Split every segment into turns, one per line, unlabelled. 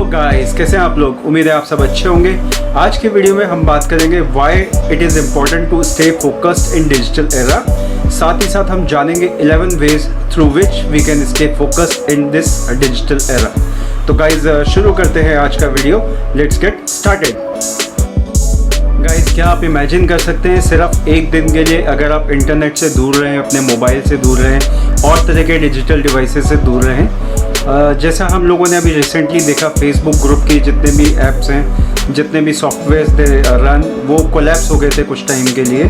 Hello guys, कैसे हैं आप लोग। उम्मीद है आप सब अच्छे होंगे। आज के वीडियो में हम बात करेंगे why it is important to stay focused in digital era. साथ ही साथ हम जानेंगे 11 ways through which we can stay focused in this digital era. तो गाइस शुरू करते हैं आज का video. Let's get started. Guys, क्या आप इमेजिन कर सकते हैं सिर्फ एक दिन के लिए अगर आप इंटरनेट से दूर रहें, अपने मोबाइल से दूर रहें और तरह के डिजिटल डिवाइसेस से दूर रहें। जैसा हम लोगों ने अभी रिसेंटली देखा, फेसबुक ग्रुप की जितने भी ऐप्स हैं, जितने भी सॉफ्टवेयर्स थे रन, वो कोलैप्स हो गए थे कुछ टाइम के लिए।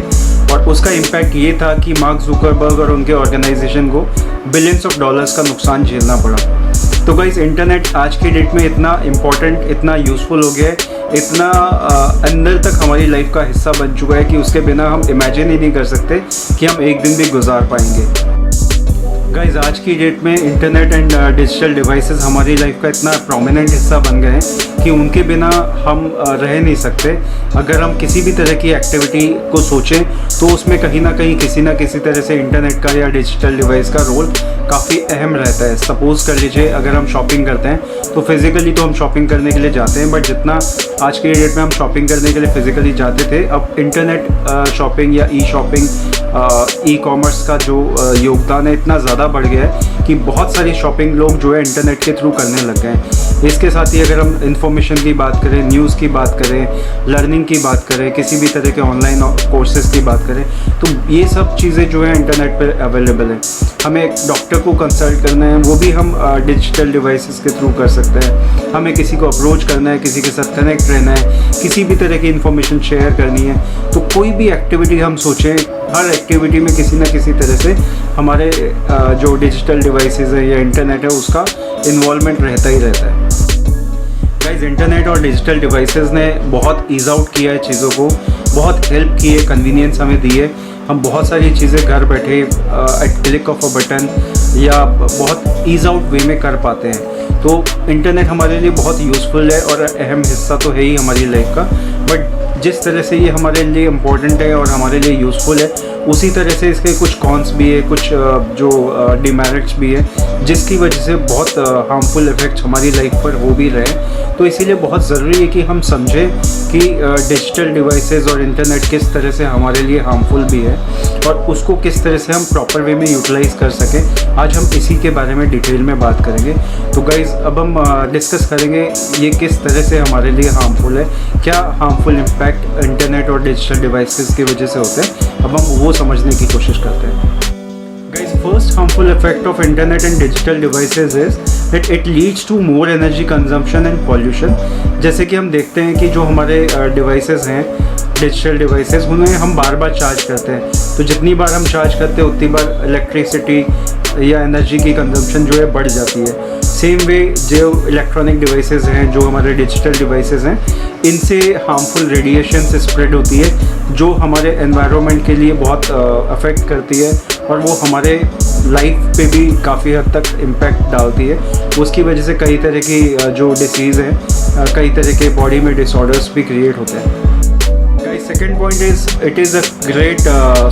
और उसका इम्पैक्ट ये था कि मार्क जुकरबर्ग और उनके ऑर्गेनाइजेशन को बिलियंस ऑफ डॉलर्स का नुकसान झेलना पड़ा। तो गाइस, इंटरनेट आज की डेट में इतना इम्पॉर्टेंट, इतना यूज़फुल हो गया है, इतना अंदर तक हमारी लाइफ का हिस्सा बन चुका है कि उसके बिना हम इमेजिन ही नहीं कर सकते कि हम एक दिन भी गुजार पाएंगे। गाइस, आज की डेट में इंटरनेट एंड डिजिटल डिवाइसेस हमारी लाइफ का इतना प्रोमिनेंट हिस्सा बन गए हैं कि उनके बिना हम रह नहीं सकते। अगर हम किसी भी तरह की एक्टिविटी को सोचें तो उसमें कहीं ना कहीं किसी ना किसी तरह से इंटरनेट का या डिजिटल डिवाइस का रोल काफ़ी अहम रहता है। सपोज़ कर लीजिए, अगर हम शॉपिंग करते हैं तो फिज़िकली तो हम शॉपिंग करने के लिए जाते हैं, बट जितना आज की डेट में हम शॉपिंग करने के लिए फ़िज़िकली जाते थे, अब इंटरनेट शॉपिंग या ई शॉपिंग, ई कॉमर्स का जो योगदान है इतना ज़्यादा बढ़ गया है कि बहुत सारी शॉपिंग लोग जो है इंटरनेट के थ्रू करने लग गए हैं। इसके साथ ही अगर हम इंफॉर्मेशन की बात करें, न्यूज़ की बात करें, लर्निंग की बात करें, किसी भी तरह के ऑनलाइन कोर्सेज़ की बात करें, तो ये सब चीज़ें जो है इंटरनेट पर अवेलेबल है। हमें एक डॉक्टर को कंसल्ट करना है, वो भी हम डिजिटल डिवाइसेस के थ्रू कर सकते हैं। हमें किसी को अप्रोच करना है, किसी के साथ कनेक्ट रहना है, किसी भी तरह की इन्फॉर्मेशन शेयर करनी है, तो कोई भी एक्टिविटी हम सोचें, हर एक्टिविटी में किसी न किसी तरह से हमारे जो डिजिटल डिवाइसेस है या इंटरनेट है उसका इन्वॉल्वमेंट रहता ही रहता है। गाइस, इंटरनेट और डिजिटल डिवाइसेस ने बहुत ईज़ आउट किया है चीज़ों को, बहुत हेल्प की है, कन्वीनियंस हमें दी है। हम बहुत सारी चीज़ें घर बैठे at click of a button या बहुत ईज़ आउट वे में कर पाते हैं। तो इंटरनेट हमारे लिए बहुत यूज़फुल है और अहम हिस्सा तो है ही हमारी लाइफ का। बट जिस तरह से ये हमारे लिए इम्पोर्टेंट है और हमारे लिए यूज़फुल है, उसी तरह से इसके कुछ कॉन्स भी है, कुछ जो डिमेरिट्स भी है, जिसकी वजह से बहुत हार्मफुल इफ़ेक्ट्स हमारी लाइफ पर हो भी रहे हैं। तो इसीलिए बहुत ज़रूरी है कि हम समझें कि डिजिटल डिवाइसेस और इंटरनेट किस तरह से हमारे लिए हार्मफुल भी है और उसको किस तरह से हम प्रॉपर वे में यूटिलाइज़ कर सकें। आज हम इसी के बारे में डिटेल में बात करेंगे। तो गाइज़, अब हम डिस्कस करेंगे ये किस तरह से हमारे लिए हार्मफुल है, क्या हार्मफुल इम्पैक्ट इंटरनेट और डिजिटल डिवाइसेस की वजह से होते हैं। अब हम वो समझने की कोशिश करते हैं। Guys, first harmful effect of internet and digital devices is that it leads to more energy consumption and pollution। जैसे कि हम देखते हैं कि जो हमारे डिवाइसेस हैं, डिजिटल डिवाइसेस, उन्हें हम बार बार चार्ज करते हैं, तो जितनी बार हम चार्ज करते हैं उतनी बार इलेक्ट्रिसिटी या एनर्जी की कंजम्पशन जो है बढ़ जाती है। सेम वे जो इलेक्ट्रॉनिक डिवाइसेस हैं, जो हमारे डिजिटल डिवाइसेस हैं, इनसे हार्मफुल रेडिएशन स्प्रेड होती है जो हमारे एनवायरनमेंट के लिए बहुत अफेक्ट करती है और वो हमारे लाइफ पे भी काफ़ी हद तक इम्पैक्ट डालती है। उसकी वजह से कई तरह की जो डिसीज़ हैं, कई तरह के बॉडी में डिसऑर्डर्स भी क्रिएट होते हैं। Second point is it is a great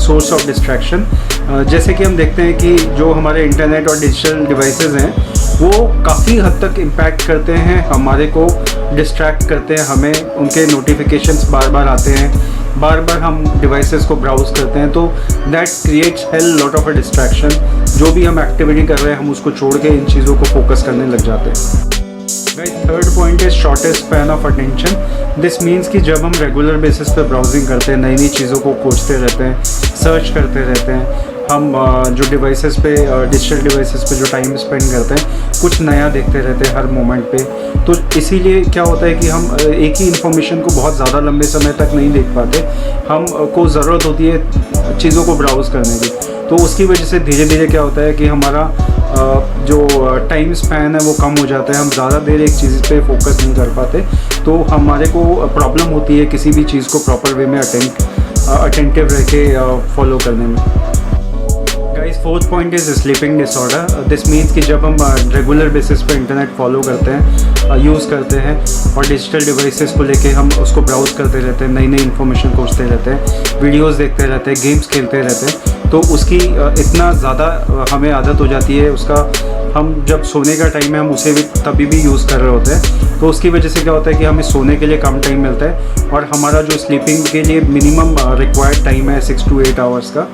source of distraction. जैसे कि हम देखते हैं कि जो हमारे इंटरनेट और डिजिटल डिवाइसेस हैं वो काफ़ी हद तक इम्पैक्ट करते हैं, हमारे को डिस्ट्रैक्ट करते हैं। हमें उनके नोटिफिकेशंस बार बार आते हैं, बार बार हम डिवाइसेस को ब्राउज़ करते हैं, तो that creates hell lot of a distraction. जो भी हम एक्टिविटी कर रहे हैं हम उसको छोड़ के इन चीज़ों को फोकस करने लग जाते हैं। Guys, third point is shortest span of attention. This means कि जब हम रेगुलर बेसिस पे ब्राउजिंग करते हैं, नई नई चीज़ों को खोजते रहते हैं, सर्च करते रहते हैं, हम जो डिवाइसेस पे, डिजिटल डिवाइसेस पे जो टाइम स्पेंड करते हैं, कुछ नया देखते रहते हैं हर मोमेंट पे। तो इसीलिए क्या होता है कि हम एक ही इन्फॉर्मेशन को बहुत ज़्यादा लंबे समय तक नहीं देख पाते। हम को ज़रूरत होती है चीज़ों को ब्राउज़ करने की, तो उसकी वजह से धीरे धीरे क्या होता है कि हमारा जो टाइम स्पैन है वो कम हो जाता है। हम ज़्यादा देर एक चीज़ पे फोकस नहीं कर पाते, तो हमारे को प्रॉब्लम होती है किसी भी चीज़ को प्रॉपर वे में अटेंटिव रह के फॉलो करने में। Guys, fourth point is sleeping disorder. This means कि जब हम रेगुलर बेसिस पे इंटरनेट फॉलो करते हैं, यूज़ करते हैं और डिजिटल डिवाइसेस को लेके हम उसको ब्राउज़ करते रहते हैं, नई नई इन्फॉर्मेशन खोजते रहते हैं, वीडियोज़ देखते रहते हैं, गेम्स खेलते रहते हैं, तो उसकी इतना ज़्यादा हमें आदत हो जाती है उसका, हम जब सोने का टाइम है हम उसे भी तभी भी यूज़ कर रहे होते हैं। तो उसकी वजह से क्या होता है कि हमें सोने के लिए कम टाइम मिलता है और हमारा जो स्लीपिंग के लिए मिनिमम रिक्वायर्ड टाइम है 6 to 8 आवर्स का,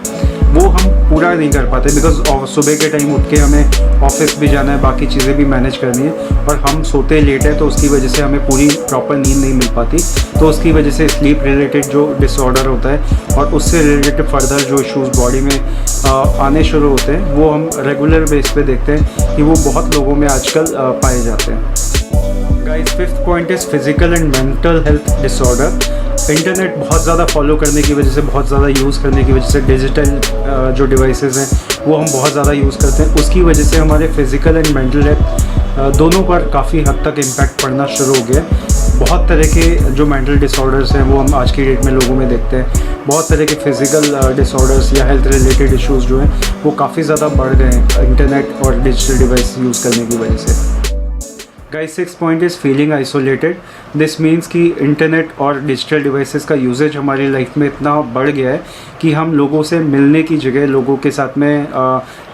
वो हम पूरा नहीं कर पाते। बिकॉज सुबह के टाइम उठ के हमें ऑफिस भी जाना है, बाकी चीज़ें भी मैनेज करनी है और हम सोते लेट है, तो उसकी वजह से हमें पूरी प्रॉपर नींद नहीं मिल पाती। तो उसकी वजह से स्लीप रिलेटेड जो डिसऑर्डर होता है और उससे रिलेटेड फर्दर जो इशूज़ बॉडी में आने शुरू होते हैं, वो हम रेगुलर बेस पे देखते हैं कि वो बहुत लोगों में आजकल पाए जाते हैं। Guys, fifth point is physical and mental health disorder. Internet बहुत ज़्यादा फॉलो करने की वजह से, बहुत ज़्यादा यूज़ करने की वजह से, डिजिटल जो डिवाइसेस हैं वो हम बहुत ज़्यादा यूज़ करते हैं, उसकी वजह से हमारे फिज़िकल एंड मेंटल हेल्थ दोनों पर काफ़ी हद तक इम्पैक्ट पड़ना शुरू हो गया है। बहुत तरह के जो मेंटल डिसऑर्डर्स हैं वो हम आज की डेट में लोगों में देखते हैं। बहुत तरह के फिज़िकल डिसऑर्डर्स या हेल्थ रिलेटेड इश्यूज़ जो हैं वो काफ़ी ज़्यादा बढ़ गए हैं इंटरनेट और डिजिटल डिवाइस यूज़ करने की वजह से। Guys, six point is feeling isolated. This means कि इंटरनेट और डिजिटल डिवाइसेस का यूजेज हमारी लाइफ में इतना बढ़ गया है कि हम लोगों से मिलने की जगह, लोगों के साथ में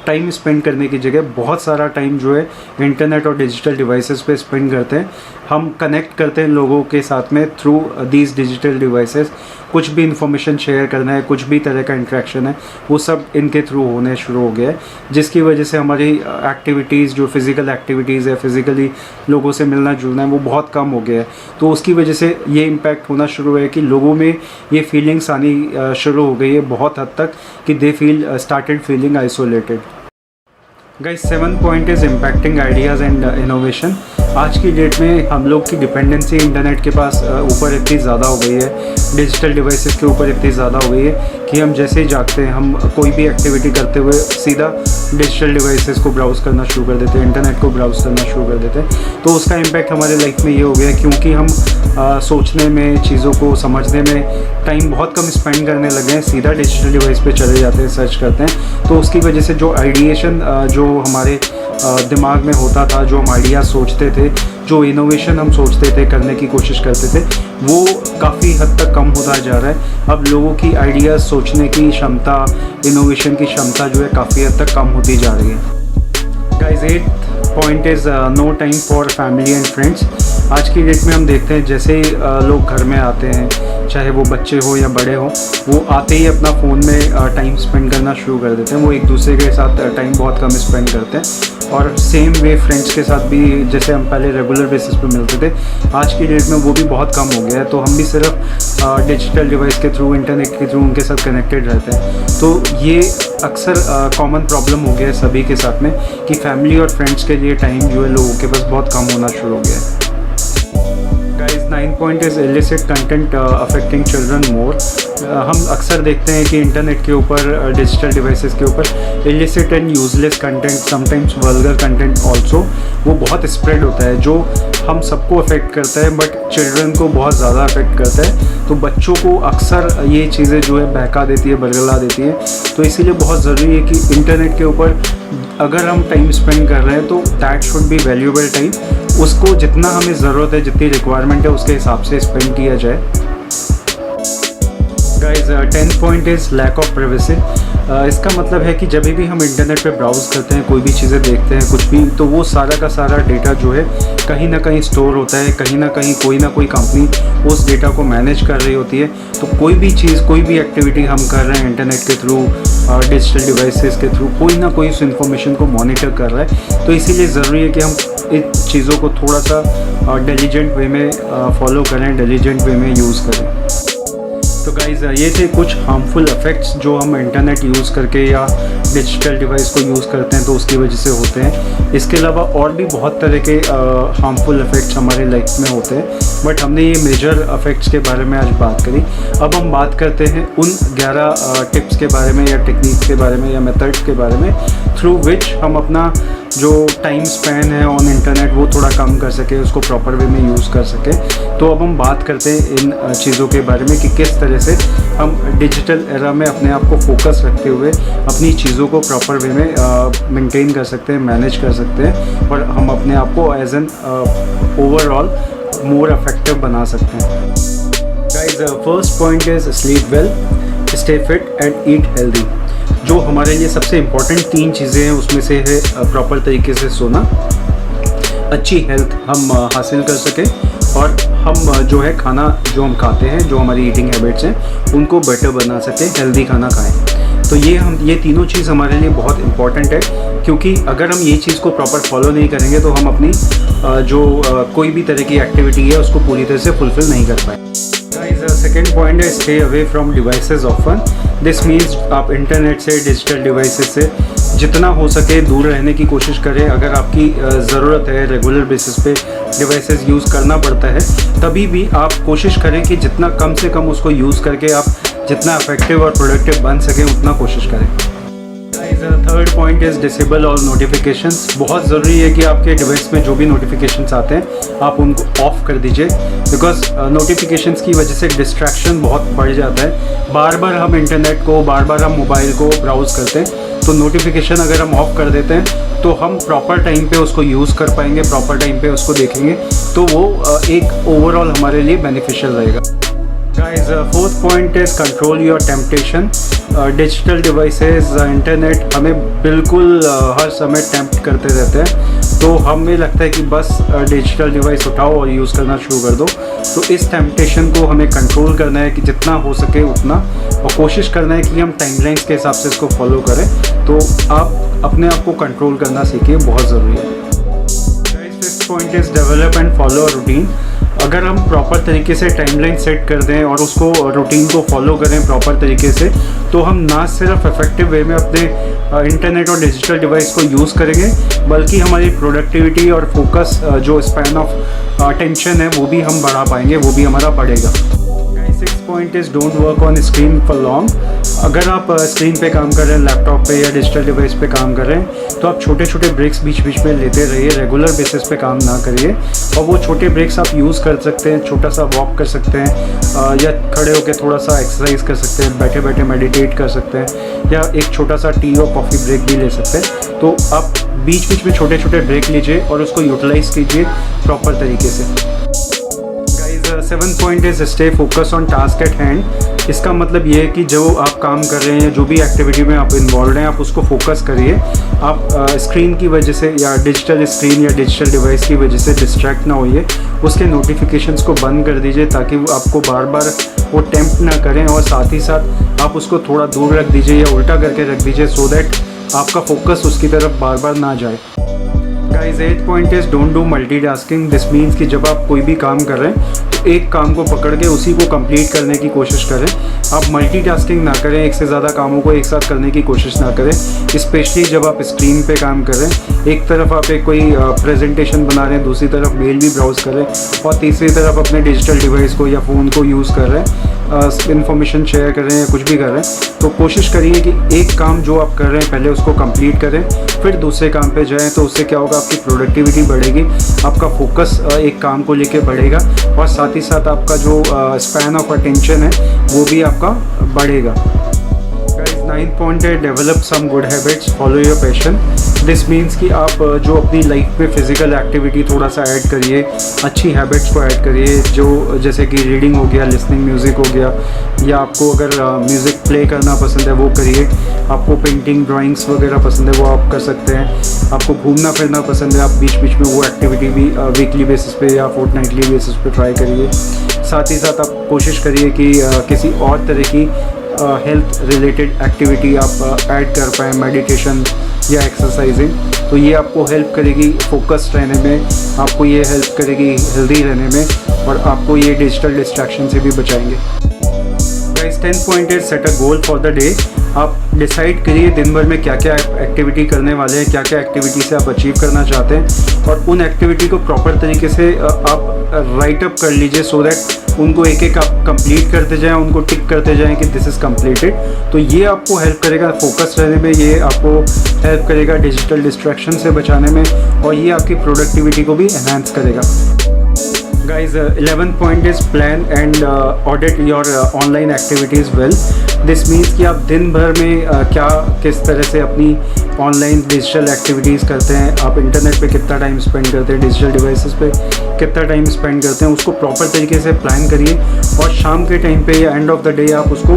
टाइम स्पेंड करने की जगह बहुत सारा टाइम जो है इंटरनेट और डिजिटल डिवाइसेस पे स्पेंड करते हैं। हम कनेक्ट करते हैं लोगों के साथ में थ्रू दीज डिजिटल डिवाइसेस। कुछ भी इंफॉर्मेशन शेयर करना है, कुछ भी तरह का इंटरेक्शन है, वो सब इनके थ्रू होने शुरू हो गया है, जिसकी वजह से हमारी एक्टिविटीज़, जो फिज़िकल एक्टिविटीज़ है, फिज़िकली लोगों से मिलना जुलना है, वो बहुत कम हो गया है। तो उसकी वजह से ये इम्पैक्ट होना शुरू है कि लोगों में ये फीलिंग्स आनी शुरू हो गई है बहुत हद तक कि they feel started feeling isolated. Guys, seven point is impacting ideas and innovation. आज की डेट में हम लोग की डिपेंडेंसी इंटरनेट के पास ऊपर इतनी ज़्यादा हो गई है, डिजिटल डिवाइसेस के ऊपर इतनी ज़्यादा हो गई है कि हम जैसे ही जागते हैं, हम कोई भी एक्टिविटी करते हुए सीधा डिजिटल डिवाइसेस को ब्राउज़ करना शुरू कर देते हैं, इंटरनेट को ब्राउज़ करना शुरू कर देते हैं। तो उसका इम्पैक्ट हमारे लाइफ में ये हो गया क्योंकि हम सोचने में, चीज़ों को समझने में टाइम बहुत कम स्पेंड करने लगे हैं, सीधा डिजिटल डिवाइस पे चले जाते हैं, सर्च करते हैं। तो उसकी वजह से जो आइडिएशन जो हमारे दिमाग में होता था, जो हम आइडिया सोचते थे, जो इनोवेशन हम सोचते थे, करने की कोशिश करते थे, वो काफ़ी हद तक कम होता जा रहा है। अब लोगों की आइडियाज़ सोचने की क्षमता, इनोवेशन की क्षमता जो है काफ़ी हद तक कम होती जा रही है। Guys, eight point is no time for family and friends. आज की डेट में हम देखते हैं जैसे ही लोग घर में आते हैं, चाहे वो बच्चे हो या बड़े हो, वो आते ही अपना फ़ोन में टाइम स्पेंड करना शुरू कर देते हैं। वो एक दूसरे के साथ टाइम बहुत कम स्पेंड करते हैं और सेम वे फ्रेंड्स के साथ भी, जैसे हम पहले रेगुलर बेसिस पे मिलते थे, आज की डेट में वो भी बहुत कम हो गया है। तो हम भी सिर्फ डिजिटल डिवाइस के थ्रू, इंटरनेट के थ्रू उनके साथ कनेक्टेड रहते हैं। तो ये अक्सर कॉमन प्रॉब्लम हो गया है सभी के साथ में कि फैमिली और फ्रेंड्स के लिए टाइम जो है लोगों के पास बहुत कम होना शुरू हो गया है। Guys, 9 point is illicit content affecting children मोर। हम अक्सर देखते हैं कि इंटरनेट के ऊपर, डिजिटल डिवाइसेस के ऊपर illicit and useless content, sometimes vulgar content also, वो बहुत स्प्रेड होता है, जो हम सबको अफेक्ट करता है बट चिल्ड्रन को बहुत ज़्यादा अफेक्ट करता है। तो बच्चों को अक्सर ये चीज़ें जो है बहका देती है, बरगला देती है। तो इसीलिए बहुत ज़रूरी है कि इंटरनेट के ऊपर अगर हम टाइम स्पेंड कर रहे हैं तो that should be valuable time. उसको जितना हमें ज़रूरत है, जितनी रिक्वायरमेंट है, उसके हिसाब से स्पेंड किया जाए। Guys, 10 point is lack of privacy. इसका मतलब है कि जब भी हम इंटरनेट पे ब्राउज़ करते हैं, कोई भी चीज़ें देखते हैं, कुछ भी, तो वो सारा का सारा डेटा जो है कहीं ना कहीं स्टोर होता है, कहीं ना कहीं कोई ना कोई कंपनी उस डेटा को मैनेज कर रही होती है। तो कोई भी चीज़, कोई भी एक्टिविटी हम कर रहे हैं इंटरनेट के थ्रू, डिजिटल डिवाइसेस के थ्रू, कोई ना कोई उस इन्फॉर्मेशन को मॉनिटर कर रहा है। तो इसीलिए ज़रूरी है कि हम इन चीज़ों को थोड़ा सा डिलीजेंट वे में फॉलो करें, डिलीजेंट वे में यूज़ करें। तो गाइज़, ये थे कुछ हार्मफुल इफ़ेक्ट्स जो हम इंटरनेट यूज़ करके या डिजिटल डिवाइस को यूज़ करते हैं तो उसकी वजह से होते हैं। इसके अलावा और भी बहुत तरह के हार्मफुल इफ़ेक्ट्स हमारे लाइफ में होते हैं, बट हमने ये मेजर इफ़ेक्ट्स के बारे में आज बात करी। अब हम बात करते हैं उन 11 टिप्स के बारे में, या टेक्निक्स के बारे में, या मेथड्स के बारे में, थ्रू विच हम अपना जो टाइम स्पैन है ऑन इंटरनेट वो थोड़ा कम कर सके, उसको प्रॉपर वे में यूज़ कर सके। तो अब हम बात करते हैं इन चीज़ों के बारे में कि किस तरह से हम डिजिटल एरा में अपने आप को फोकस रखते हुए अपनी चीज़ों को प्रॉपर वे में मेंटेन कर सकते हैं, मैनेज कर सकते हैं, और हम अपने आप को as an overall more effective बना सकते हैं। Guys, first point is sleep well, stay fit and eat healthy. जो हमारे लिए सबसे इम्पॉर्टेंट 3 चीज़ें हैं उसमें से है प्रॉपर तरीके से सोना, अच्छी हेल्थ हम हासिल कर सकें, और हम जो है खाना जो हम खाते हैं, जो हमारी ईटिंग हैबिट्स हैं उनको बेटर बना सकें, हेल्दी खाना खाएं। तो ये तीनों चीज़ हमारे लिए बहुत इम्पॉर्टेंट है, क्योंकि अगर हम ये चीज़ को प्रॉपर फॉलो नहीं करेंगे तो हम अपनी कोई भी तरह की एक्टिविटी है उसको पूरी तरह से फुलफ़िल नहीं कर पाएंगे। सेकेंड पॉइंट है stay away from devices often. This means आप इंटरनेट से, डिजिटल डिवाइसेस से जितना हो सके दूर रहने की कोशिश करें। अगर आपकी ज़रूरत है, रेगुलर बेसिस पे डिवाइसेस यूज़ करना पड़ता है, तभी भी आप कोशिश करें कि जितना कम से कम उसको यूज़ करके आप जितना इफेक्टिव और प्रोडक्टिव बन सकें उतना कोशिश करें। Third point is disable all notifications. बहुत ज़रूरी है कि आपके डिवाइस में जो भी नोटिफिकेशंस आते हैं आप उनको ऑफ़ कर दीजिए, बिकॉज नोटिफिकेशंस की वजह से डिस्ट्रैक्शन बहुत बढ़ जाता है। बार बार हम इंटरनेट को, बार बार हम मोबाइल को ब्राउज़ करते हैं, तो नोटिफिकेशन अगर हम ऑफ़ कर देते हैं तो हम प्रॉपर टाइम पे उसको यूज़ कर पाएंगे, प्रॉपर टाइम पे उसको देखेंगे, तो वो एक ओवरऑल हमारे लिए बेनिफिशियल रहेगा। Guys, fourth point is control your temptation. Digital devices, internet हमें बिल्कुल हर समय टेम्प्ट करते रहते हैं, तो हमें लगता है कि बस डिजिटल डिवाइस उठाओ और यूज़ करना शुरू कर दो। तो इस टेम्पटेशन को हमें कंट्रोल करना है कि जितना हो सके उतना, और कोशिश करना है कि हम टाइमलाइंस के हिसाब से इसको फॉलो करें। तो आप अपने आप को कंट्रोल करना सीखिए, बहुत ज़रूरी है। Fifth point is develop and follow routine. अगर हम प्रॉपर तरीके से टाइमलाइन सेट कर दें और उसको रूटीन को फॉलो करें प्रॉपर तरीके से, तो हम ना सिर्फ इफेक्टिव वे में अपने इंटरनेट और डिजिटल डिवाइस को यूज़ करेंगे, बल्कि हमारी प्रोडक्टिविटी और फोकस जो स्पैन ऑफ अटेंशन है वो भी हम बढ़ा पाएंगे, वो भी हमारा बढ़ेगा। Six point is don't work on screen for long. अगर आप स्क्रीन पे काम कर रहे हैं, लैपटॉप पे या डिजिटल डिवाइस पे काम कर रहे हैं, तो आप छोटे छोटे ब्रेक्स बीच बीच में लेते रहिए, रेगुलर बेसिस पे काम ना करिए। और वो छोटे ब्रेक्स आप यूज़ कर सकते हैं, छोटा सा वॉक कर सकते हैं, या खड़े होकर थोड़ा सा एक्सरसाइज कर सकते हैं, बैठे बैठे मेडिटेट कर सकते हैं, या एक छोटा सा टी और कॉफ़ी ब्रेक भी ले सकते हैं। तो आप बीच बीच में छोटे छोटे ब्रेक लीजिए और उसको यूटिलाइज़ कीजिए प्रॉपर तरीके से। Seventh point is stay focus on task at hand. इसका मतलब ये है कि जो आप काम कर रहे हैं, जो भी एक्टिविटी में आप इन्वॉल्व हैं, आप उसको फोकस करिए। आप स्क्रीन की वजह से या डिजिटल स्क्रीन या डिजिटल डिवाइस की वजह से डिस्ट्रैक्ट ना होइए, उसके नोटिफिकेशंस को बंद कर दीजिए ताकि वो आपको बार बार वो टेम्प्ट ना करें, और साथ ही साथ आप उसको थोड़ा दूर रख दीजिए या उल्टा करके रख दीजिए, सो दैट आपका फोकस उसकी तरफ बार बार ना जाए। Guys, 8th point is don't do multitasking. This means कि जब आप कोई भी काम कर रहे हैं तो एक काम को पकड़ के उसी को कंप्लीट करने की कोशिश करें। आप मल्टीटास्किंग ना करें, एक से ज़्यादा कामों को एक साथ करने की कोशिश ना करें, स्पेशली जब आप स्क्रीन पे काम कर रहे हैं। एक तरफ आप एक कोई प्रेजेंटेशन बना रहे हैं, दूसरी तरफ मेल भी ब्राउज़ कर रहे हैं, और तीसरी तरफ अपने डिजिटल डिवाइस को या फ़ोन को यूज़ कर रहे हैं, इन्फॉर्मेशन शेयर कर रहे हैं या कुछ भी कर रहे हैं। तो कोशिश करिए कि एक काम जो आप कर रहे हैं पहले उसको कंप्लीट करें, फिर दूसरे काम पे जाएं। तो उससे क्या होगा, आपकी प्रोडक्टिविटी बढ़ेगी, आपका फोकस एक काम को लेके बढ़ेगा, और साथ ही साथ आपका जो स्पैन ऑफ अटेंशन है वो भी आपका बढ़ेगा। 9th पॉइंट है develop some good habits, follow your passion. This means कि आप जो अपनी लाइफ में फ़िज़िकल एक्टिविटी थोड़ा सा ऐड करिए, अच्छी हैबिट्स को ऐड करिए, जो जैसे कि रीडिंग हो गया, लिसनिंग म्यूज़िक हो गया, या आपको अगर म्यूज़िक प्ले करना पसंद है वो करिए, आपको पेंटिंग ड्राइंग्स वगैरह पसंद है वो आप कर सकते हैं, आपको घूमना फिरना पसंद है, आप बीच बीच में वो एक्टिविटी भी वीकली बेसिस पे या फोर्टनाइटली बेसिस पे ट्राई करिए। साथ ही साथ आप कोशिश करिए कि किसी और तरह की हेल्थ रिलेटेड एक्टिविटी आप ऐड कर पाएँ, मेडिटेशन या एक्सरसाइजिंग। तो ये आपको हेल्प करेगी फोकस्ड रहने में, आपको ये हेल्प करेगी हेल्दी रहने में, और आपको ये डिजिटल डिस्ट्रैक्शन से भी बचाएंगे। Guys, 10th point is set a goal for the day. आप डिसाइड करिए दिन भर में क्या क्या एक्टिविटी करने वाले हैं, क्या क्या एक्टिविटी से आप अचीव करना चाहते हैं, और उन एक्टिविटी को प्रॉपर तरीके से आप राइट अप कर लीजिए, सो दैट उनको एक एक आप कंप्लीट करते जाएं, उनको टिक करते जाएं कि दिस इज़ कंप्लीटेड। तो ये आपको हेल्प करेगा फोकस रहने में, ये आपको हेल्प करेगा डिजिटल डिस्ट्रैक्शन से बचाने में, और ये आपकी प्रोडक्टिविटी को भी एनहांस करेगा। Guys, 11th point is plan and audit your online activities well. This means कि आप दिन भर में क्या किस तरह से अपनी ऑनलाइन डिजिटल एक्टिविटीज़ करते हैं, आप इंटरनेट पे कितना टाइम स्पेंड करते हैं, डिजिटल डिवाइसेस पे कितना टाइम स्पेंड करते हैं, उसको प्रॉपर तरीके से प्लान करिए, और शाम के टाइम पे या एंड ऑफ द डे आप उसको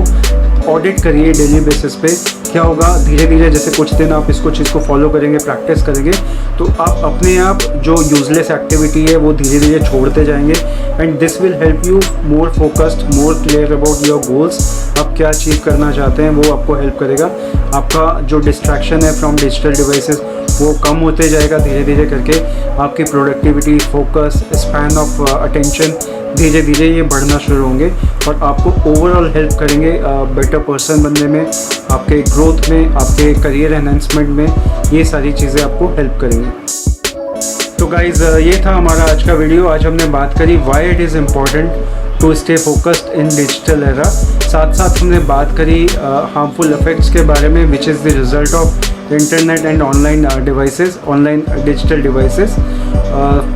ऑडिट करिए डेली बेसिस पे। क्या होगा, धीरे धीरे जैसे कुछ दिन आप इसको चीज़ को फॉलो करेंगे, प्रैक्टिस करेंगे, तो आप अपने आप जो यूजलेस एक्टिविटी है वो धीरे धीरे छोड़ते जाएंगे and this will help you more focused, more clear about your goals. आप क्या अचीव करना चाहते हैं वो आपको हेल्प करेगा। आपका जो डिस्ट्रैक्शन है फ्रॉम डिजिटल डिवाइसेस वो कम होते जाएगा धीरे धीरे करके। आपकी productivity, focus, span of attention धीरे धीरे ये बढ़ना शुरू होंगे और आपको ओवरऑल हेल्प करेंगे बेटर पर्सन बनने में, आपके ग्रोथ में, आपके करियर एनहांसमेंट में। ये सारी चीज़ें आपको हेल्प करेंगी। तो गाइज़ ये था हमारा आज का वीडियो। आज हमने बात करी why it is important to stay focused in digital era. साथ साथ हमने बात करी हार्मफुल इफेक्ट्स के बारे में which is the result of internet and online devices, online digital devices.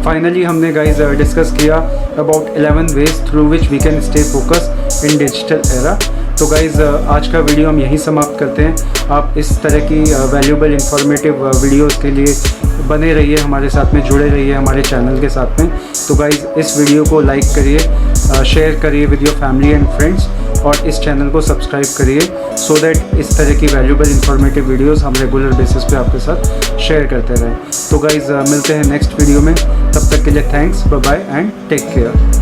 Finally हमने गाइज डिस्कस किया about 11 ways through which we can stay focused in digital era. तो गाइज़ आज का वीडियो हम यहीं समाप्त करते हैं। आप इस तरह की वैल्यूबल इंफॉर्मेटिव वीडियोस के लिए बने रहिए, हमारे साथ में जुड़े रहिए हमारे चैनल के साथ में। तो गाइज़ इस वीडियो को लाइक करिए, शेयर करिए with your family and friends और इस चैनल को सब्सक्राइब करिए सो दैट इस तरह की वैल्यूबल इंफॉर्मेटिव वीडियोस हम रेगुलर बेसिस पे आपके साथ शेयर करते रहें। तो गाइज़ मिलते हैं नेक्स्ट वीडियो में, तब तक के लिए thanks, bye bye and take care.